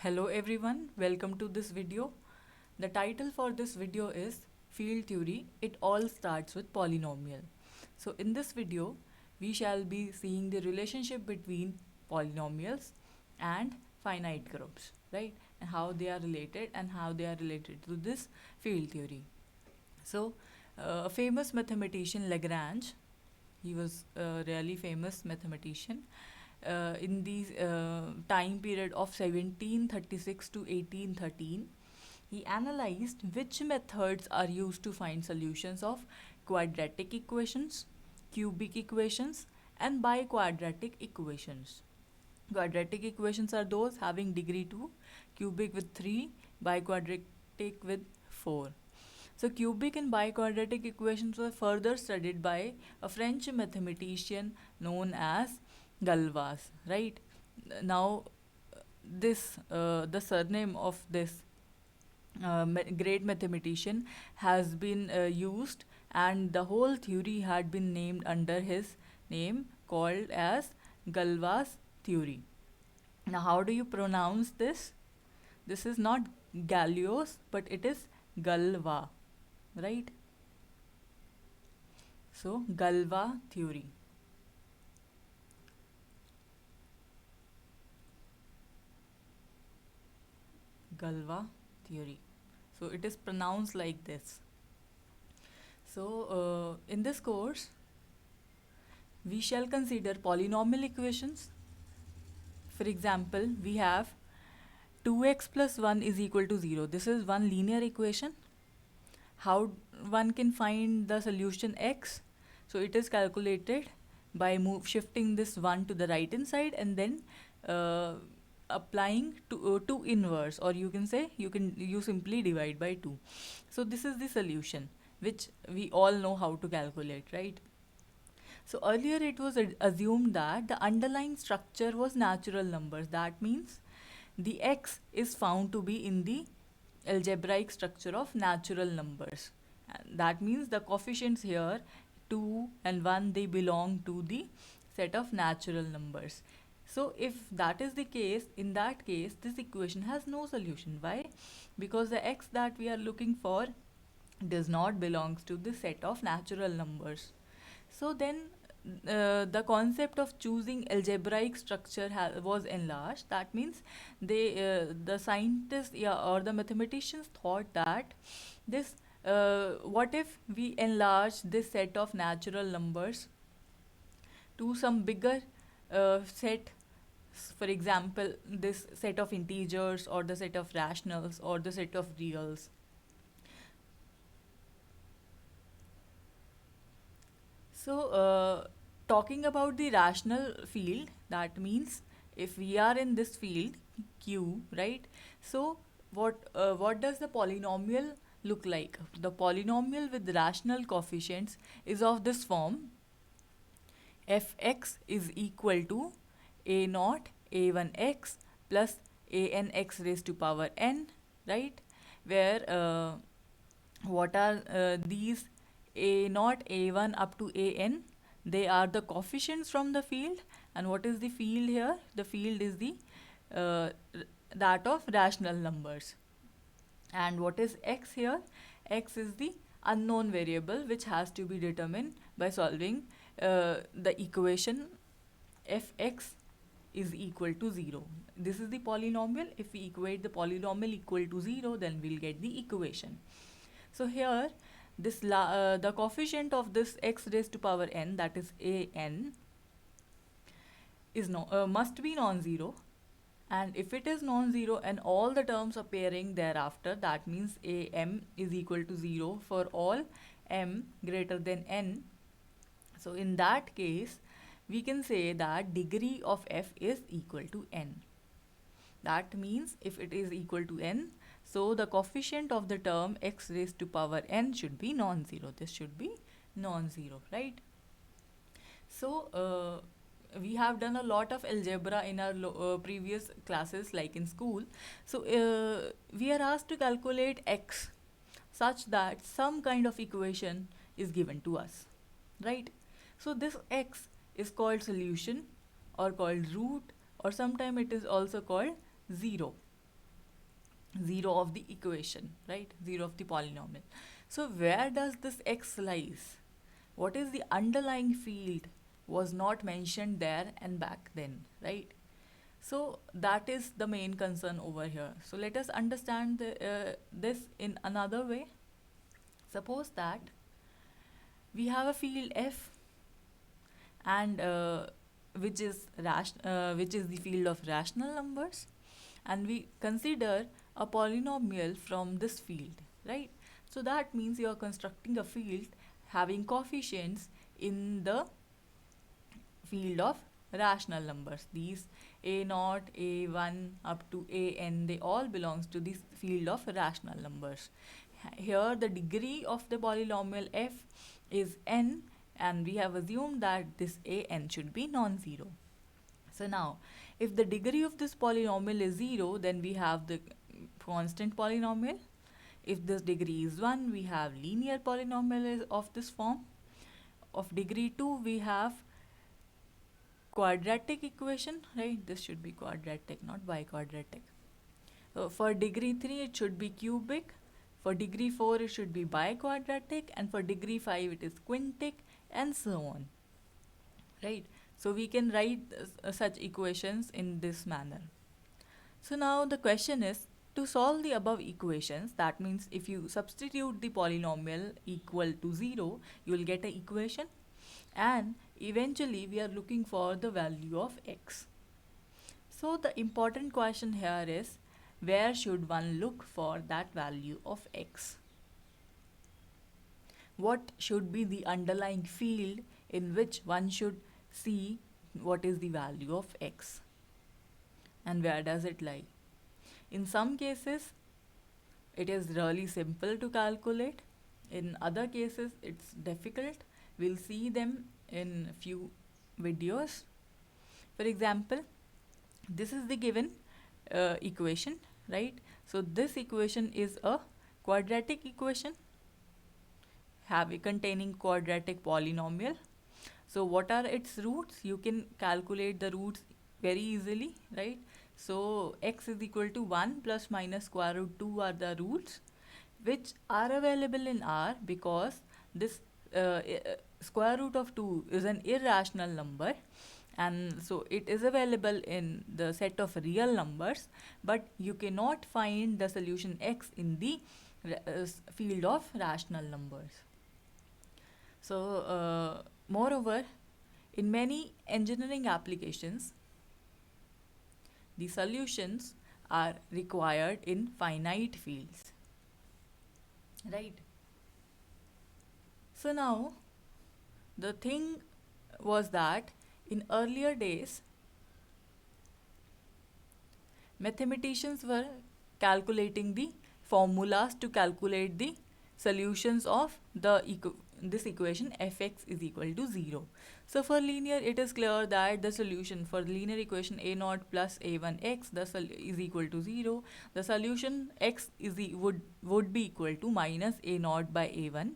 Hello everyone, welcome to this video. The title for this video is Field Theory. It all starts with polynomial. So in this video, we shall be seeing the relationship between polynomials and finite groups, right? And how they are related to this field theory. So a famous mathematician Lagrange, he was a really famous mathematician in the time period of 1736 to 1813. He analyzed which methods are used to find solutions of quadratic equations, cubic equations, and biquadratic equations. Quadratic equations are those having degree 2, cubic with 3, biquadratic with 4. So cubic and biquadratic equations were further studied by a French mathematician known as Galois, right? Now, the surname of this great mathematician has been used, and the whole theory had been named under his name, called as Galois theory. Now, how do you pronounce this? This is not Galios, but it is Galois, right? So, Galois theory. Galois theory. So, it is pronounced like this. So, in this course, we shall consider polynomial equations. For example, we have 2x plus 1 is equal to 0. This is one linear equation. How one can find the solution x? So it is calculated by shifting this 1 to the right hand side and then applying 2 inverse, or you can say you simply divide by 2. So this is the solution which we all know how to calculate, right? So earlier it was assumed that the underlying structure was natural numbers. That means the x is found to be in the algebraic structure of natural numbers. And that means the coefficients here 2 and 1, they belong to the set of natural numbers. So if that is the case, in that case this equation has no solution. Why? Because the x that we are looking for does not belongs to the set of natural numbers. So then the concept of choosing algebraic structure was enlarged. That means the scientists, or the mathematicians thought that this what if we enlarge this set of natural numbers to some bigger set, for example this set of integers or the set of rationals or the set of reals. So, talking about the rational field, that means if we are in this field Q, right? So, what does the polynomial look like? The polynomial with rational coefficients is of this form: fx is equal to a naught a1x plus anx raised to power n, right? Where what are these a naught a1 up to an? They are the coefficients from the field. And what is the field here? The field is the uh, that of rational numbers. And what is x here? X is the unknown variable which has to be determined by solving the equation fx is equal to 0. This is the polynomial. If we equate the polynomial equal to 0, then we'll get the equation. So here the coefficient of this x raised to power n, that is an, is must be non-zero. And if it is non-zero and all the terms appearing thereafter, that means am is equal to 0 for all m greater than n. So in that case, we can say that degree of f is equal to n. That means if it is equal to n, so the coefficient of the term x raised to power n should be non-zero. This should be non-zero, right? So we have done a lot of algebra in our previous classes, like in school. So we are asked to calculate x such that some kind of equation is given to us, right? So this x is called solution or called root, or sometime it is also called 0. 0 of the equation, right? 0 of the polynomial. So where does this x lies? What is the underlying field was not mentioned there and back then, right? So that is the main concern over here. So let us understand this in another way. Suppose that we have a field f, and which is the field of rational numbers, and we consider a polynomial from this field, right? So that means you are constructing a field having coefficients in the field of rational numbers. These a naught, a1 up to an, they all belongs to this field of rational numbers. Here the degree of the polynomial f is n, and we have assumed that this an should be non-zero. So now, if the degree of this polynomial is 0, then we have the constant polynomial. If this degree is 1, we have linear polynomial of this form. Of degree 2, we have quadratic equation, right? This should be quadratic, not biquadratic. So for degree 3, it should be cubic. For degree 4, it should be biquadratic. And for degree 5, it is quintic, and so on, right? So we can write such equations in this manner. So now the question is, to solve the above equations, that means if you substitute the polynomial equal to 0, you will get an equation, and eventually we are looking for the value of x. So the important question here is, where should one look for that value of x? What should be the underlying field in which one should see what is the value of x, and where does it lie? In some cases, it is really simple to calculate. In other cases, it's difficult. We'll see them in few videos. For example, this is the given equation, right? So this equation is a quadratic equation containing quadratic polynomial. So what are its roots? You can calculate the roots very easily, right? So x is equal to 1 plus minus square root 2 are the roots which are available in R, because this square root of 2 is an irrational number, and so it is available in the set of real numbers, but you cannot find the solution x in the field of rational numbers. So moreover, in many engineering applications, the solutions are required in finite fields, right? So now the thing was that in earlier days, mathematicians were calculating the formulas to calculate the solutions of this equation fx is equal to 0. So for linear, it is clear that the solution for linear equation a naught plus a1x is equal to 0. The solution x would be equal to minus a naught by a1.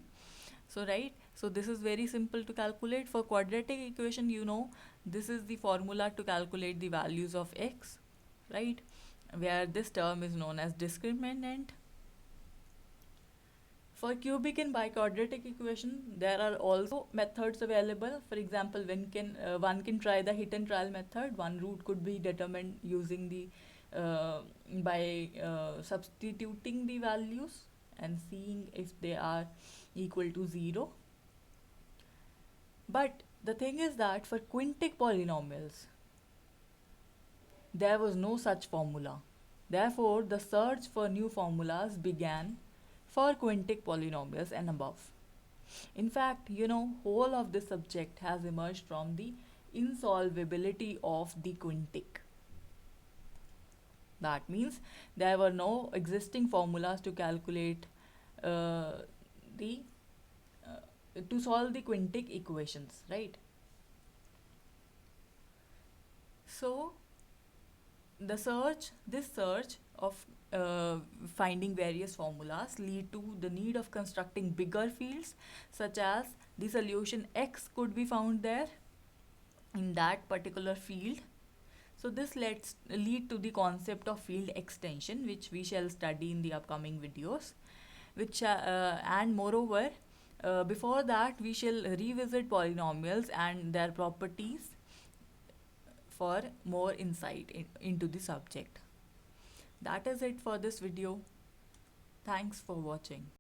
So right, so this is very simple to calculate. For quadratic equation, you know, this is the formula to calculate the values of x, right, where this term is known as discriminant. For cubic and biquadratic equation, there are also methods available. For example, one can try the hit and trial method. One root could be determined using the by substituting the values and seeing if they are equal to 0. But the thing is that for quintic polynomials, there was no such formula. Therefore, the search for new formulas began for quintic polynomials and above. In fact, you know, whole of this subject has emerged from the insolvability of the quintic. That means there were no existing formulas to calculate to solve the quintic equations, right? So this search of finding various formulas lead to the need of constructing bigger fields, such as the solution x could be found there in that particular field. So this lets lead to the concept of field extension, which we shall study in the upcoming videos. And moreover, before that we shall revisit polynomials and their properties for more insight into the subject. That is it for this video. Thanks for watching.